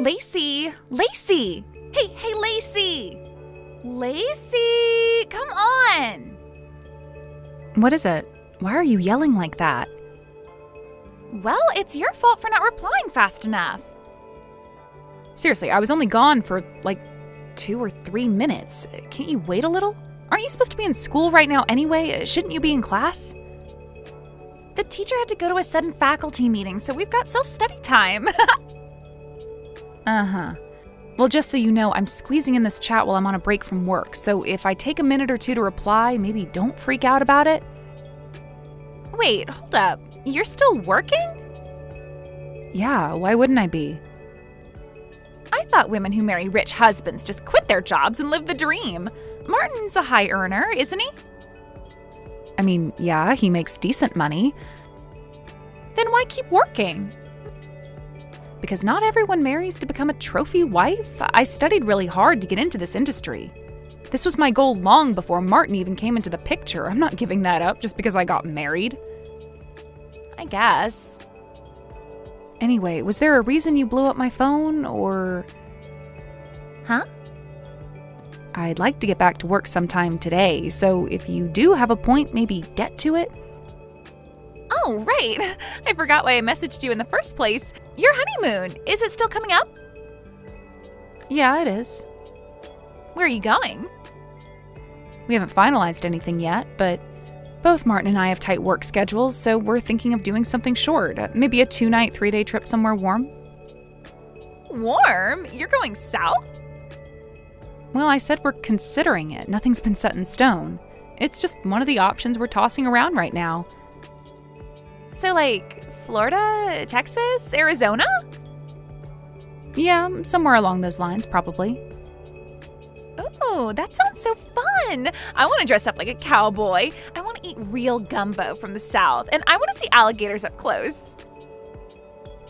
Lacey! Lacey! Hey, Lacey! Lacey! Come on! What is it? Why are you yelling like that? Well, it's your fault for not replying fast enough. Seriously, I was only gone for like 2 or 3 minutes. Can't you wait a little? Aren't you supposed to be in school right now anyway? Shouldn't you be in class? The teacher had to go to a sudden faculty meeting, so we've got self-study time. Uh-huh. Well, just so you know, I'm squeezing in this chat while I'm on a break from work, so if I take a minute or two to reply, maybe don't freak out about it. Wait, hold up. You're still working? Yeah, why wouldn't I be? I thought women who marry rich husbands just quit their jobs and live the dream. Martin's a high earner, isn't he? I mean, yeah, he makes decent money. Then why keep working? Because not everyone marries to become a trophy wife. I studied really hard to get into this industry. This was my goal long before Martin even came into the picture. I'm not giving that up just because I got married. I guess. Anyway, was there a reason you blew up my phone, or... Huh? I'd like to get back to work sometime today, so if you do have a point, maybe get to it. Oh, right. I forgot why I messaged you in the first place. Your honeymoon, is it still coming up? Yeah, it is. Where are you going? We haven't finalized anything yet, but both Martin and I have tight work schedules, so we're thinking of doing something short. Maybe a 2-night, 3-day trip somewhere warm. Warm? You're going south? Well, I said we're considering it. Nothing's been set in stone. It's just one of the options we're tossing around right now. So, like, Florida, Texas, Arizona? Yeah, somewhere along those lines, probably. Oh, that sounds so fun! I want to dress up like a cowboy. I want to eat real gumbo from the South, and I want to see alligators up close.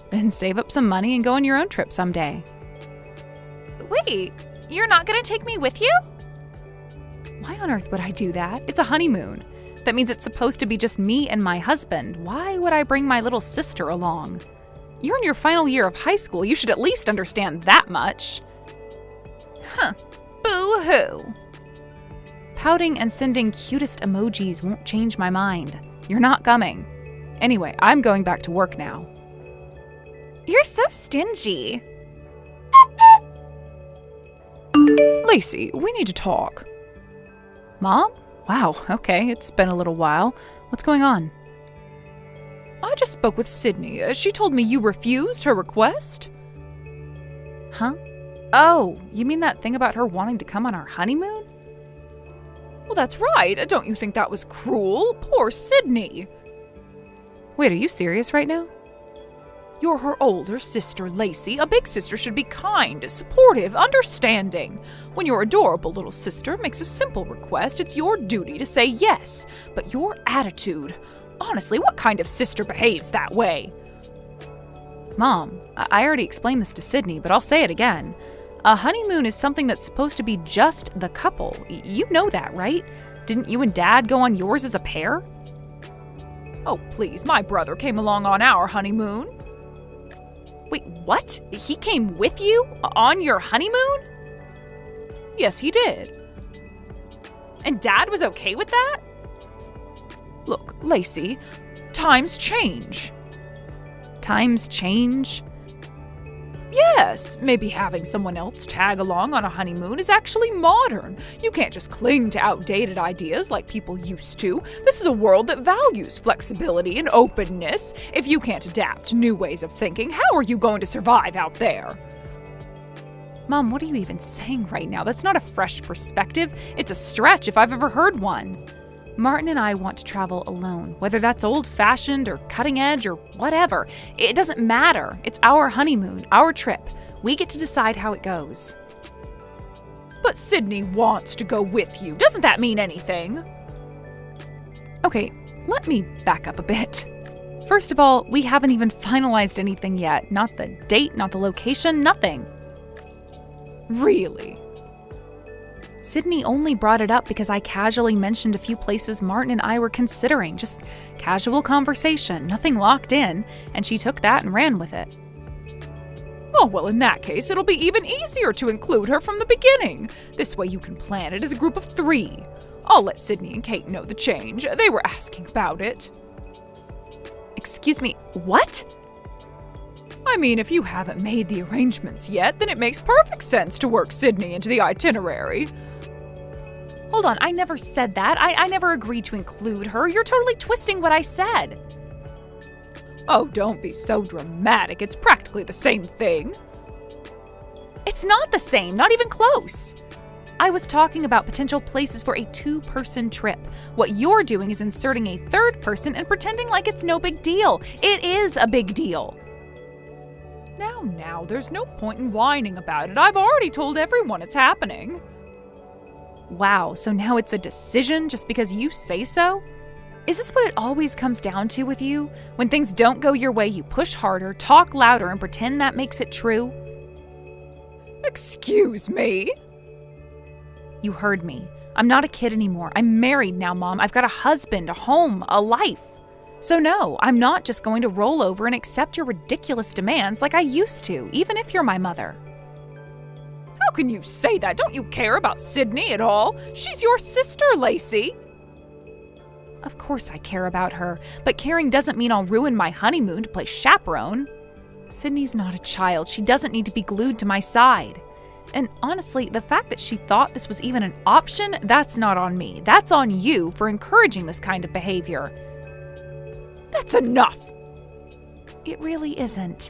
Then save up some money and go on your own trip someday. Wait, you're not going to take me with you? Why on earth would I do that? It's a honeymoon. That means it's supposed to be just me and my husband. Why would I bring my little sister along? You're in your final year of high school. You should at least understand that much. Huh. Boo-hoo. Pouting and sending cutest emojis won't change my mind. You're not coming. Anyway, I'm going back to work now. You're so stingy. Lacey, we need to talk. Mom? Wow, okay, it's been a little while. What's going on? I just spoke with Sydney. She told me you refused her request. Huh? Oh, you mean that thing about her wanting to come on our honeymoon? Well, that's right. Don't you think that was cruel? Poor Sydney. Wait, are you serious right now? You're her older sister, Lacey. A big sister should be kind, supportive, understanding. When your adorable little sister makes a simple request, it's your duty to say yes. But your attitude... Honestly, what kind of sister behaves that way? Mom, I already explained this to Sydney, but I'll say it again. A honeymoon is something that's supposed to be just the couple. You know that, right? Didn't you and Dad go on yours as a pair? Oh, please, my brother came along on our honeymoon. Wait, what? He came with you? On your honeymoon? Yes, he did. And Dad was okay with that? Look, Lacey, times change. Times change? Yes, maybe having someone else tag along on a honeymoon is actually modern. You can't just cling to outdated ideas like people used to. This is a world that values flexibility and openness. If you can't adapt to new ways of thinking, how are you going to survive out there? Mom, what are you even saying right now? That's not a fresh perspective. It's a stretch if I've ever heard one. Martin and I want to travel alone, whether that's old-fashioned or cutting-edge or whatever. It doesn't matter. It's our honeymoon, our trip. We get to decide how it goes. But Sydney wants to go with you. Doesn't that mean anything? Okay, let me back up a bit. First of all, we haven't even finalized anything yet. Not the date, not the location, nothing. Really? Sydney only brought it up because I casually mentioned a few places Martin and I were considering. Just casual conversation, nothing locked in, and she took that and ran with it. Oh, well, in that case, it'll be even easier to include her from the beginning. This way you can plan it as a group of 3. I'll let Sydney and Kate know the change. They were asking about it. Excuse me, what? I mean, if you haven't made the arrangements yet, then it makes perfect sense to work Sydney into the itinerary. Hold on, I never said that. I never agreed to include her. You're totally twisting what I said. Oh, don't be so dramatic. It's practically the same thing. It's not the same, not even close. I was talking about potential places for a 2-person trip. What you're doing is inserting a 3rd person and pretending like it's no big deal. It is a big deal. Now, there's no point in whining about it. I've already told everyone it's happening. Wow, so now it's a decision just because you say so? Is this what it always comes down to with you? When things don't go your way, you push harder, talk louder, and pretend that makes it true? Excuse me? You heard me. I'm not a kid anymore. I'm married now, Mom. I've got a husband, a home, a life. So no, I'm not just going to roll over and accept your ridiculous demands like I used to, even if you're my mother. How can you say that? Don't you care about Sydney at all? She's your sister, Lacey. Of course I care about her, but caring doesn't mean I'll ruin my honeymoon to play chaperone. Sydney's not a child. She doesn't need to be glued to my side. And honestly, the fact that she thought this was even an option, that's not on me. That's on you for encouraging this kind of behavior. That's enough! It really isn't.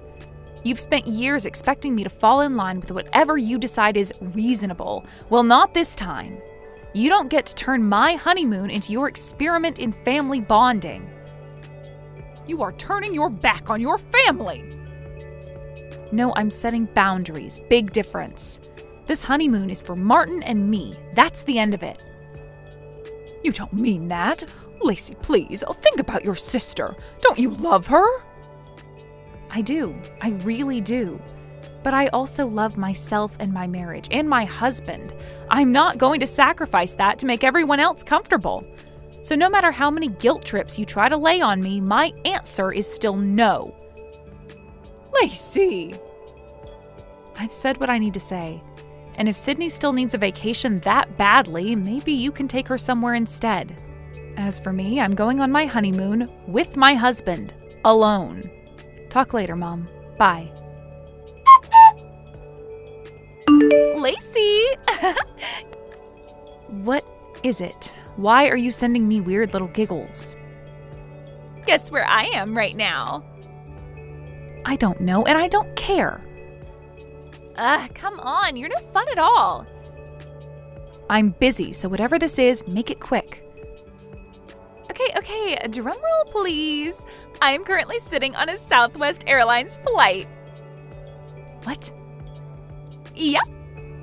You've spent years expecting me to fall in line with whatever you decide is reasonable. Well, not this time. You don't get to turn my honeymoon into your experiment in family bonding. You are turning your back on your family! No, I'm setting boundaries. Big difference. This honeymoon is for Martin and me. That's the end of it. You don't mean that. Lacey, please, think about your sister. Don't you love her? I do. I really do. But I also love myself and my marriage and my husband. I'm not going to sacrifice that to make everyone else comfortable. So no matter how many guilt trips you try to lay on me, my answer is still no. Lacey! I've said what I need to say. And if Sydney still needs a vacation that badly, maybe you can take her somewhere instead. As for me, I'm going on my honeymoon with my husband, alone. Talk later, Mom. Bye. Lacey! What is it? Why are you sending me weird little giggles? Guess where I am right now? I don't know, and I don't care. Come on, you're no fun at all. I'm busy, so whatever this is, make it quick. Okay, drum roll please. I'm currently sitting on a Southwest Airlines flight. What? Yep.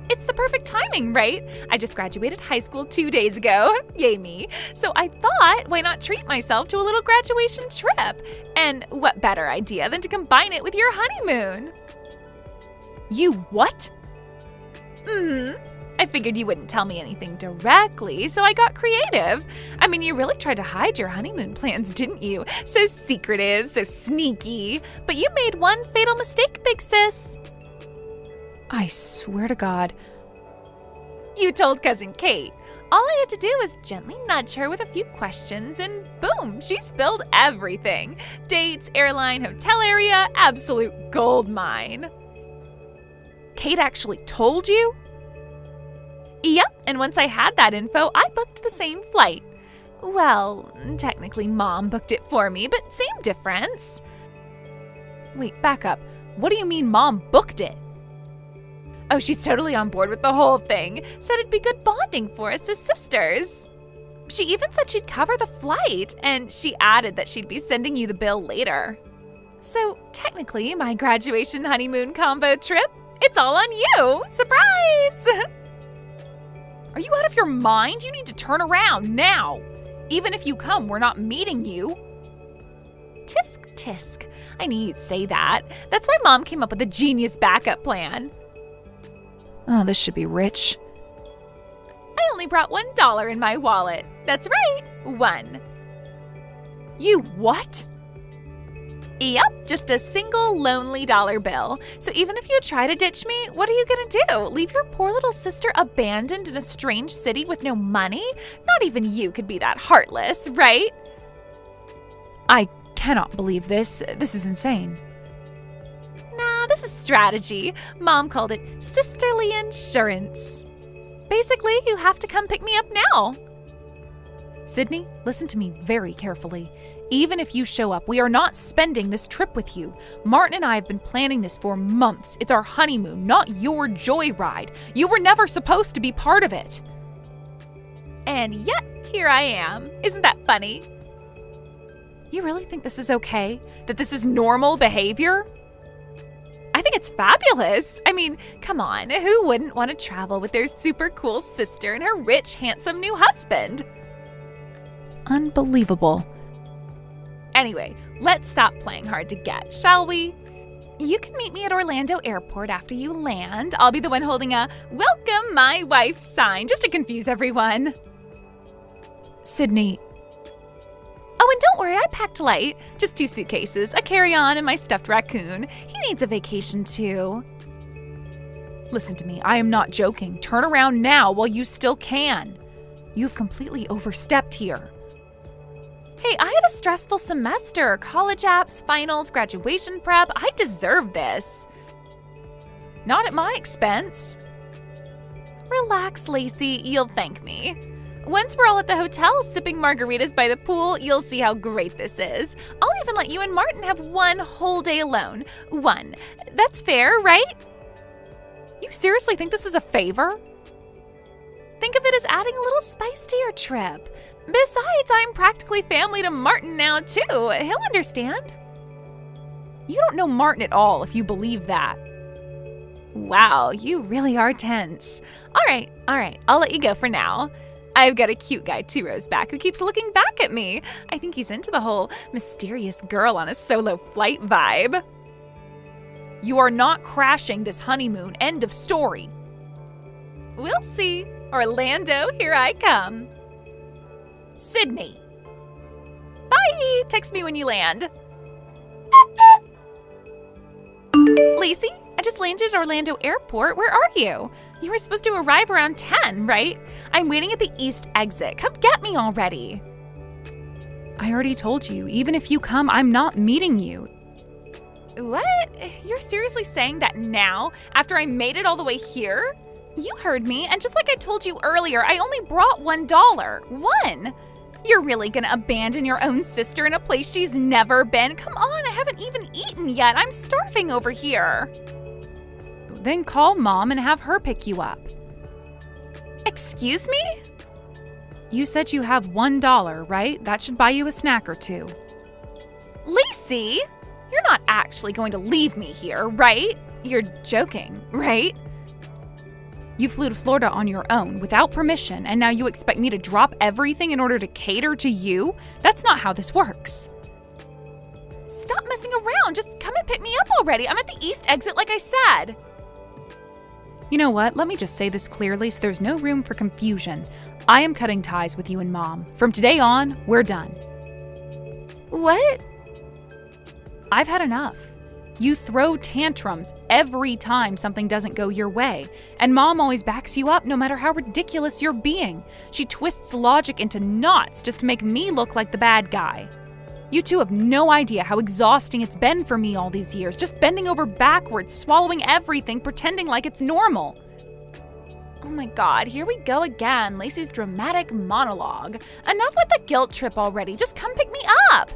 It's the perfect timing, right? I just graduated high school 2 days ago. Yay me. So I thought, why not treat myself to a little graduation trip? And what better idea than to combine it with your honeymoon? You what? I figured you wouldn't tell me anything directly, so I got creative. I mean, you really tried to hide your honeymoon plans, didn't you? So secretive, so sneaky. But you made one fatal mistake, big sis. I swear to God. You told Cousin Kate. All I had to do was gently nudge her with a few questions, and boom, she spilled everything. Dates, airline, hotel area, absolute gold mine. Kate actually told you? Yep, and once I had that info, I booked the same flight. Well, technically Mom booked it for me, but same difference. Wait, back up. What do you mean Mom booked it? Oh, she's totally on board with the whole thing. Said it'd be good bonding for us as sisters. She even said she'd cover the flight, and she added that she'd be sending you the bill later. So technically, my graduation honeymoon combo trip, it's all on you. Surprise! Are you out of your mind? You need to turn around now. Even if you come, we're not meeting you. Tisk, tisk. I knew you'd say that. That's why Mom came up with a genius backup plan. Oh, this should be rich. I only brought $1 in my wallet. That's right, 1. You what? Yep, just a single lonely dollar bill. So even if you try to ditch me, what are you gonna do? Leave your poor little sister abandoned in a strange city with no money? Not even you could be that heartless, right? I cannot believe this. This is insane. Nah, this is strategy. Mom called it sisterly insurance. Basically, you have to come pick me up now. Sydney, listen to me very carefully. Even if you show up, we are not spending this trip with you. Martin and I have been planning this for months. It's our honeymoon, not your joyride. You were never supposed to be part of it. And yet, here I am. Isn't that funny? You really think this is okay? That this is normal behavior? I think it's fabulous. I mean, come on, who wouldn't want to travel with their super cool sister and her rich, handsome new husband? Unbelievable. Anyway, let's stop playing hard to get, shall we? You can meet me at Orlando Airport after you land. I'll be the one holding a "Welcome, my wife" sign, just to confuse everyone. Sydney. Oh, and don't worry, I packed light. Just 2 suitcases, a carry-on, and my stuffed raccoon. He needs a vacation too. Listen to me, I am not joking. Turn around now while you still can. You've completely overstepped here. Hey, I had a stressful semester. College apps, finals, graduation prep. I deserve this. Not at my expense. Relax, Lacey. You'll thank me. Once we're all at the hotel sipping margaritas by the pool, you'll see how great this is. I'll even let you and Martin have 1 whole day alone. 1. That's fair, right? You seriously think this is a favor? Think of it as adding a little spice to your trip. Besides, I'm practically family to Martin now, too. He'll understand. You don't know Martin at all if you believe that. Wow, you really are tense. All right, I'll let you go for now. I've got a cute guy 2 rows back who keeps looking back at me. I think he's into the whole mysterious girl on a solo flight vibe. You are not crashing this honeymoon. End of story. We'll see. Orlando, here I come. Sydney. Bye! Text me when you land. Lacey, I just landed at Orlando Airport. Where are you? You were supposed to arrive around 10, right? I'm waiting at the east exit. Come get me already. I already told you, even if you come, I'm not meeting you. What? You're seriously saying that now, after I made it all the way here? You heard me, and just like I told you earlier, I only brought $1. 1! You're really gonna abandon your own sister in a place she's never been? Come on, I haven't even eaten yet. I'm starving over here. Then call Mom and have her pick you up. Excuse me? You said you have $1, right? That should buy you a snack or 2. Lacey, you're not actually going to leave me here, right? You're joking, right? You flew to Florida on your own without permission, and now you expect me to drop everything in order to cater to you? That's not how this works. Stop messing around. Just come and pick me up already. I'm at the east exit like I said. You know what? Let me just say this clearly so there's no room for confusion. I am cutting ties with you and Mom. From today on, we're done. What? I've had enough. You throw tantrums every time something doesn't go your way, and Mom always backs you up no matter how ridiculous you're being. She twists logic into knots just to make me look like the bad guy. You two have no idea how exhausting it's been for me all these years, just bending over backwards, swallowing everything, pretending like it's normal. Oh my God, here we go again, Lacey's dramatic monologue. Enough with the guilt trip already, just come pick me up.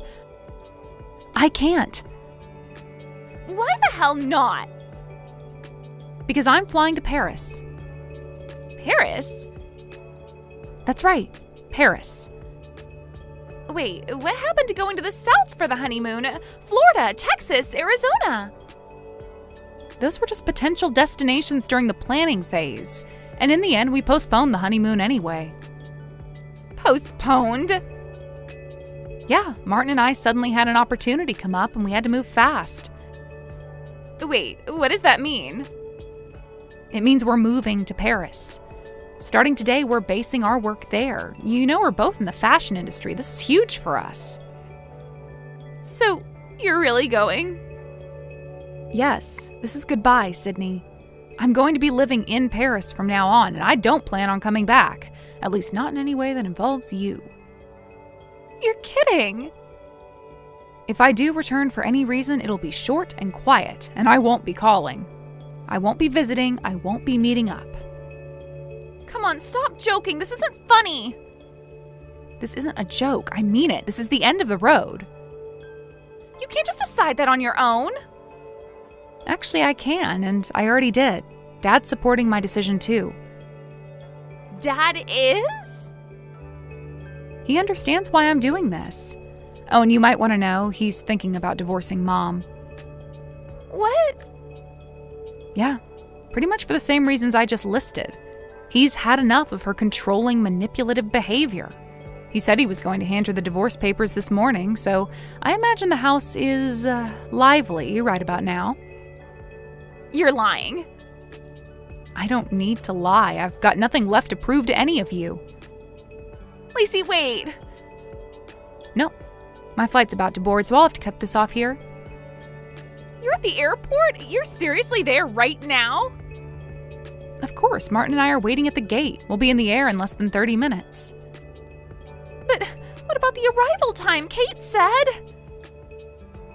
I can't. Why the hell not? Because I'm flying to Paris. Paris? That's right, Paris. Wait, what happened to going to the south for the honeymoon? Florida, Texas, Arizona? Those were just potential destinations during the planning phase. And in the end, we postponed the honeymoon anyway. Postponed? Yeah, Martin and I suddenly had an opportunity come up and we had to move fast. Wait, what does that mean? It means we're moving to Paris. Starting today, we're basing our work there. You know, we're both in the fashion industry. This is huge for us. So, You're really going? Yes, this is goodbye, Sydney. I'm going to be living in Paris from now on, and I don't plan on coming back. At least not in any way that involves you. You're kidding. If I do return for any reason, it'll be short and quiet, and I won't be calling. I won't be visiting, I won't be meeting up. Come on, stop joking. This isn't funny. This isn't a joke. I mean it. This is the end of the road. You can't just decide that on your own. Actually, I can, and I already did. Dad's supporting my decision too. Dad is? He understands why I'm doing this. Oh, and you might want to know, he's thinking about divorcing Mom. What? Yeah, pretty much for the same reasons I just listed. He's had enough of her controlling, manipulative behavior. He said he was going to hand her the divorce papers this morning, so I imagine the house is lively right about now. You're lying. I don't need to lie. I've got nothing left to prove to any of you. Lacey, wait. No, my flight's about to board, so I'll have to cut this off here. You're at the airport? You're seriously there right now? Of course, Martin and I are waiting at the gate. We'll be in the air in less than 30 minutes. But what about the arrival time? Kate said.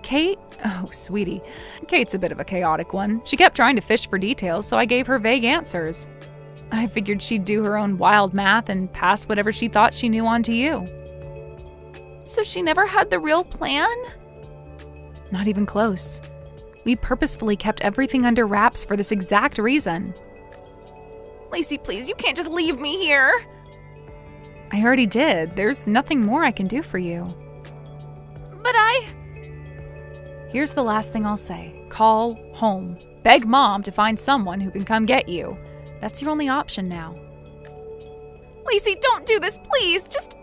Kate? Oh, sweetie. Kate's a bit of a chaotic one. She kept trying to fish for details, so I gave her vague answers. I figured she'd do her own wild math and pass whatever she thought she knew on to you. So she never had the real plan? Not even close. We purposefully kept everything under wraps for this exact reason. Lacey, please, you can't just leave me here. I already did. There's nothing more I can do for you. But Here's the last thing I'll say. Call home. Beg Mom to find someone who can come get you. That's your only option now. Lacey, don't do this, please. Just...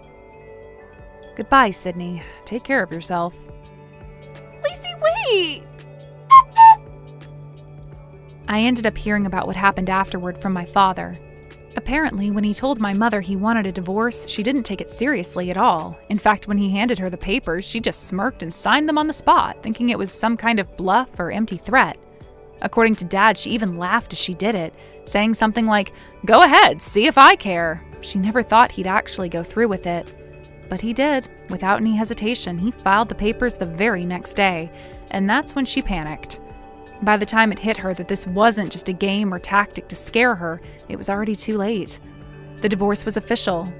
Goodbye, Sydney. Take care of yourself. Lacey, wait! I ended up hearing about what happened afterward from my father. Apparently, when he told my mother he wanted a divorce, she didn't take it seriously at all. In fact, when he handed her the papers, she just smirked and signed them on the spot, thinking it was some kind of bluff or empty threat. According to Dad, she even laughed as she did it, saying something like, "Go ahead, see if I care." She never thought he'd actually go through with it. But he did. Without any hesitation, he filed the papers the very next day, and that's when she panicked. By the time it hit her that this wasn't just a game or tactic to scare her, it was already too late. The divorce was official,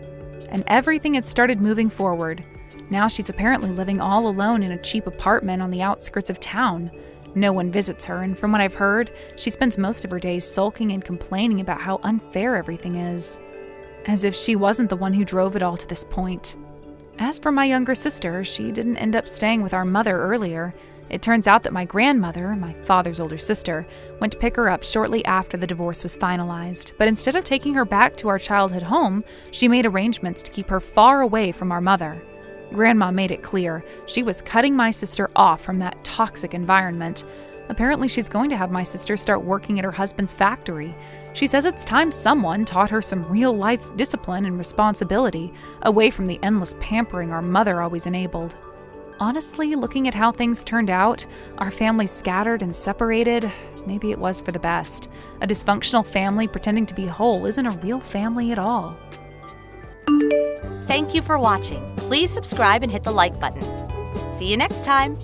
and everything had started moving forward. Now she's apparently living all alone in a cheap apartment on the outskirts of town. No one visits her, and from what I've heard, she spends most of her days sulking and complaining about how unfair everything is. As if she wasn't the one who drove it all to this point. As for my younger sister, she didn't end up staying with our mother earlier. It turns out that my grandmother, my father's older sister, went to pick her up shortly after the divorce was finalized. But instead of taking her back to our childhood home, she made arrangements to keep her far away from our mother. Grandma made it clear she was cutting my sister off from that toxic environment. Apparently, she's going to have my sister start working at her husband's factory. She says it's time someone taught her some real-life discipline and responsibility, away from the endless pampering our mother always enabled. Honestly, looking at how things turned out, our family scattered and separated, maybe it was for the best. A dysfunctional family pretending to be whole isn't a real family at all. Thank you for watching. Please subscribe and hit the like button. See you next time.